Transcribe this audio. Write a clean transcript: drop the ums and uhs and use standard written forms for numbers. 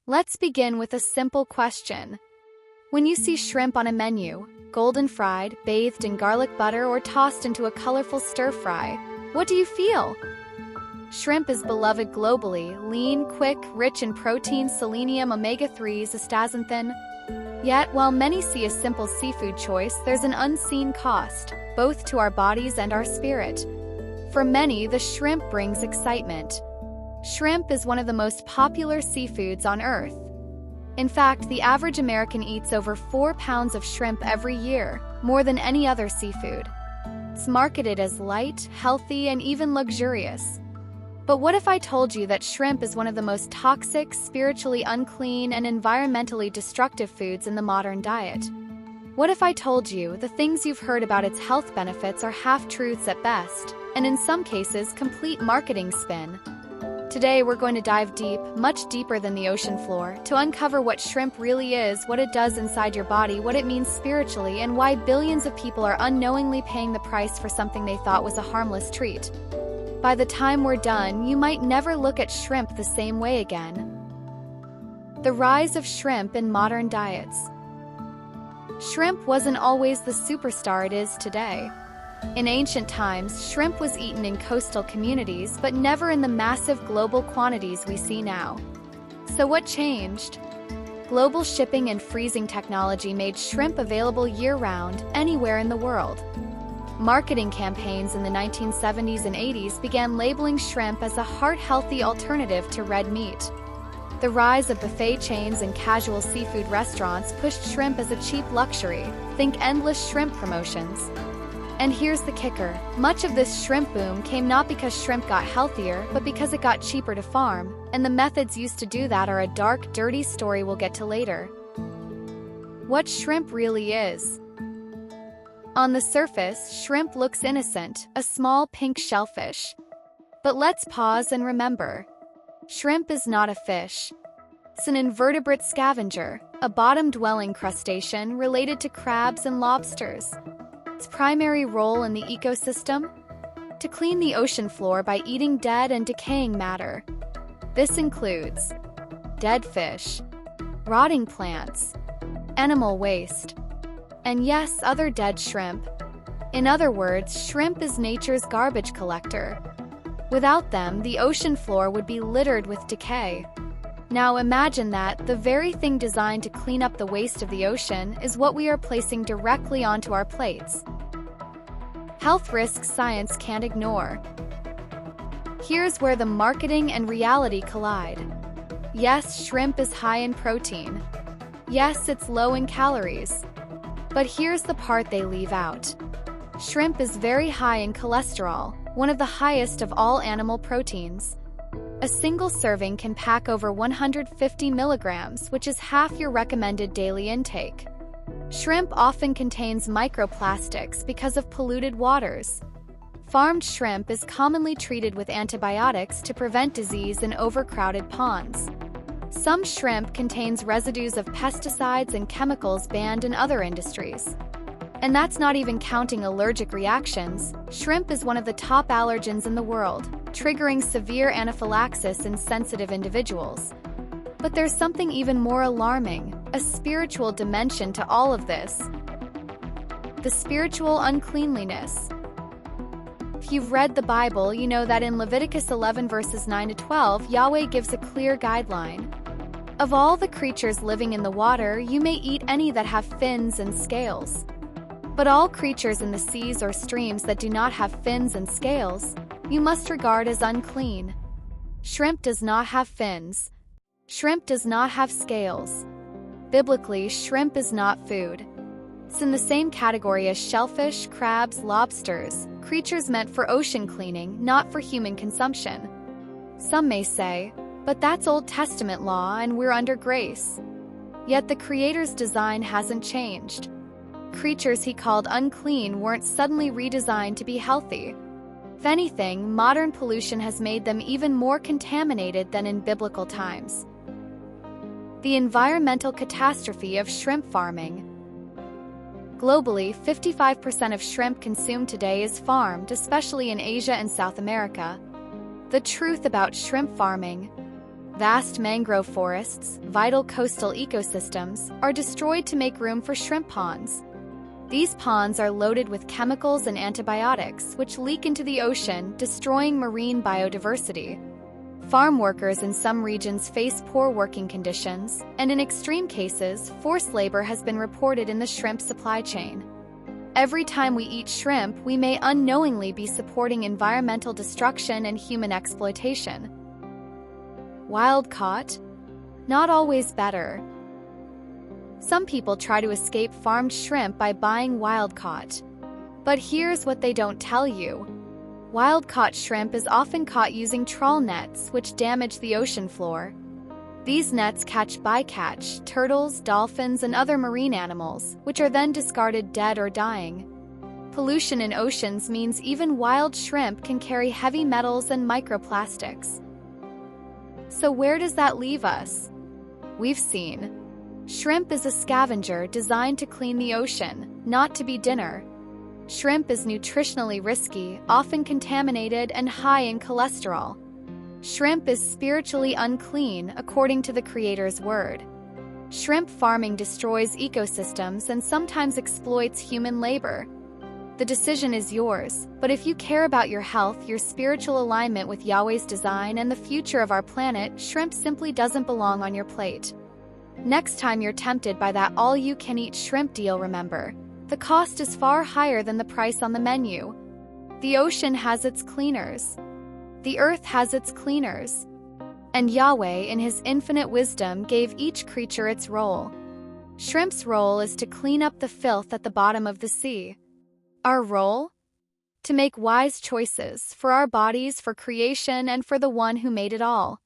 Let's begin with a simple question. When you see shrimp on a menu, golden fried, bathed in garlic butter, or tossed into a colorful stir-fry, what do you feel? Shrimp is beloved globally, lean, quick, rich in protein, selenium, omega-3s, astaxanthin. Yet, while many see a simple seafood choice, there's an unseen cost, both to our bodies and our spirit. For many, the shrimp brings excitement. Shrimp is one of the most popular seafoods on Earth. In fact, the average American eats over 4 pounds of shrimp every year, more than any other seafood. It's marketed as light, healthy, and even luxurious. But what if I told you that shrimp is one of the most toxic, spiritually unclean, and environmentally destructive foods in the modern diet? What if I told you the things you've heard about its health benefits are half-truths at best, and in some cases, complete marketing spin? Today, we're going to dive deep, much deeper than the ocean floor, to uncover what shrimp really is, what it does inside your body, what it means spiritually, and why billions of people are unknowingly paying the price for something they thought was a harmless treat. By the time we're done, you might never look at shrimp the same way again. The rise of shrimp in modern diets. Shrimp wasn't always the superstar it is today. In ancient times, shrimp was eaten in coastal communities, but never in the massive global quantities we see now. So what changed? Global shipping and freezing technology made shrimp available year-round, anywhere in the world. Marketing campaigns in the 1970s and 80s began labeling shrimp as a heart-healthy alternative to red meat. The rise of buffet chains and casual seafood restaurants pushed shrimp as a cheap luxury. Think endless shrimp promotions. And here's the kicker. Much of this shrimp boom came not because shrimp got healthier, but because it got cheaper to farm, and the methods used to do that are a dark, dirty story we'll get to later. What shrimp really is. On the surface, shrimp looks innocent, a small pink shellfish. But let's pause and remember. Shrimp is not a fish. It's an invertebrate scavenger, a bottom-dwelling crustacean related to crabs and lobsters. Its primary role in the ecosystem? To clean the ocean floor by eating dead and decaying matter. This includes dead fish, rotting plants, animal waste, and yes, other dead shrimp. In other words, shrimp is nature's garbage collector. Without them, the ocean floor would be littered with decay. Now imagine that the very thing designed to clean up the waste of the ocean is what we are placing directly onto our plates. Health risks science can't ignore. Here's where the marketing and reality collide. Yes, shrimp is high in protein. Yes, it's low in calories. But here's the part they leave out. Shrimp is very high in cholesterol, one of the highest of all animal proteins. A single serving can pack over 150 milligrams, which is half your recommended daily intake. Shrimp often contains microplastics because of polluted waters. Farmed shrimp is commonly treated with antibiotics to prevent disease in overcrowded ponds. Some shrimp contains residues of pesticides and chemicals banned in other industries. And that's not even counting allergic reactions. Shrimp is one of the top allergens in the world, triggering severe anaphylaxis in sensitive individuals. But there's something even more alarming, a spiritual dimension to all of this. The spiritual uncleanliness. If you've read the Bible, you know that in Leviticus 11 verses 9 to 12, Yahweh gives a clear guideline. Of all the creatures living in the water, you may eat any that have fins and scales. But all creatures in the seas or streams that do not have fins and scales, you must regard as unclean. Shrimp does not have fins. Shrimp does not have scales. Biblically, shrimp is not food. It's in the same category as shellfish, crabs, lobsters, creatures meant for ocean cleaning, not for human consumption. Some may say, but that's Old Testament law and we're under grace. Yet the Creator's design hasn't changed. Creatures he called unclean weren't suddenly redesigned to be healthy. If anything, modern pollution has made them even more contaminated than in biblical times. The environmental catastrophe of shrimp farming. Globally, 55% of shrimp consumed today is farmed, especially in Asia and South America. The truth about shrimp farming. Vast mangrove forests, vital coastal ecosystems, are destroyed to make room for shrimp ponds. These ponds are loaded with chemicals and antibiotics, which leak into the ocean, destroying marine biodiversity. Farm workers in some regions face poor working conditions, and in extreme cases, forced labor has been reported in the shrimp supply chain. Every time we eat shrimp, we may unknowingly be supporting environmental destruction and human exploitation. Wild-caught? Not always better. Some people try to escape farmed shrimp by buying wild-caught. But here's what they don't tell you. Wild-caught shrimp is often caught using trawl nets, which damage the ocean floor. These nets catch bycatch, turtles, dolphins, and other marine animals, which are then discarded dead or dying. Pollution in oceans means even wild shrimp can carry heavy metals and microplastics. So where does that leave us? We've seen. Shrimp is a scavenger designed to clean the ocean, not to be dinner. Shrimp is nutritionally risky, often contaminated, and high in cholesterol. Shrimp is spiritually unclean, according to the Creator's word. Shrimp farming destroys ecosystems and sometimes exploits human labor. The decision is yours, but if you care about your health, your spiritual alignment with Yahweh's design, and the future of our planet, shrimp simply doesn't belong on your plate. Next time you're tempted by that all-you-can-eat shrimp deal, remember, the cost is far higher than the price on the menu. The ocean has its cleaners. The earth has its cleaners. And Yahweh, in His infinite wisdom, gave each creature its role. Shrimp's role is to clean up the filth at the bottom of the sea. Our role? To make wise choices for our bodies, for creation, and for the one who made it all.